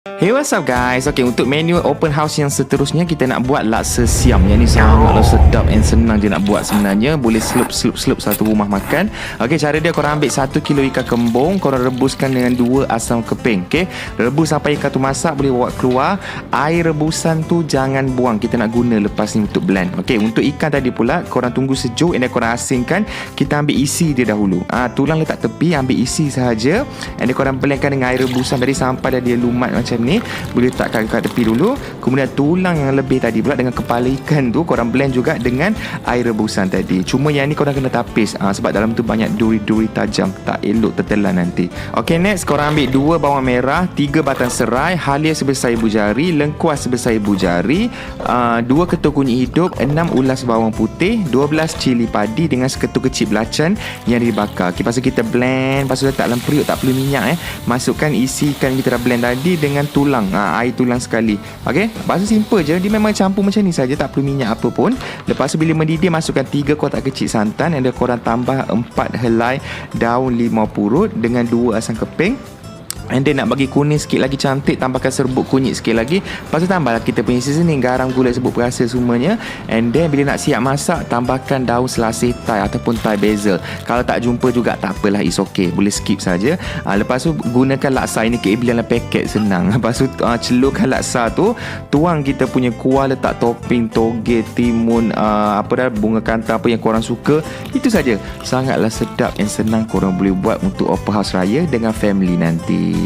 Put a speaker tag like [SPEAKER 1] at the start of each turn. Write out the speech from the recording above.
[SPEAKER 1] Hey, what's up guys? Okay, untuk menu open house yang seterusnya kita nak buat laksa siam. Yang ni sangatlah sedap and senang je nak buat sebenarnya. Boleh slup satu rumah makan. Okay, cara dia korang ambil 1 kilo ikan kembung, korang rebuskan dengan 2 asam keping. Okay, rebus sampai ikan tu masak, boleh bawa keluar. Air rebusan tu jangan buang, kita nak guna lepas ni untuk blend. Okay, untuk ikan tadi pula korang tunggu sejuk and then korang asingkan. Kita ambil isi dia dahulu. Tulang letak tepi, ambil isi sahaja and then korang blendkan dengan air rebusan tadi sampai dah dia lumat macam ni. Boleh letakkan kat tepi dulu. Kemudian tulang yang lebih tadi pula dengan kepala ikan tu korang blend juga dengan air rebusan tadi. Cuma yang ni korang kena tapis sebab dalam tu banyak duri-duri tajam, tak elok tertelan nanti. Ok, next korang ambil 2 bawang merah, 3 batang serai, halia sebesar ibu jari, lengkuas sebesar ibu jari, 2 ketul kunyit hidup, 6 ulas bawang putih, 12 cili padi dengan seketul kecil belacan yang dibakar. Okay, lepas tu kita blend. Lepas tu letak dalam periuk, tak perlu minyak. Masukkan isi ikan kita dah blend tadi dengan tulang, air tulang sekali. Okey, lepas tu simple je. Dia memang campur macam ni saja, tak perlu minyak apa pun. Lepas tu bila mendidih, masukkan 3 kotak kecil santan dan korang tambah 4 helai daun limau purut dengan 2 asam keping. And then nak bagi kuning sikit lagi cantik, tambahkan serbuk kunyit sikit lagi. Lepas tu tambahlah kita punya seasoning, garam, gula, serbuk perasa semuanya. And then bila nak siap masak, tambahkan daun selasih Thai ataupun Thai basil. Kalau tak jumpa juga tak apalah, it's okay, boleh skip saja. Lepas tu gunakan laksa ini ke dalam paket, senang. Lepas tu celupkan laksa tu, tuang kita punya kuah, letak topping toge, timun, bunga kanta, apa yang korang suka. Itu saja. Sangatlah sedap dan senang korang boleh buat untuk open house raya dengan family nanti.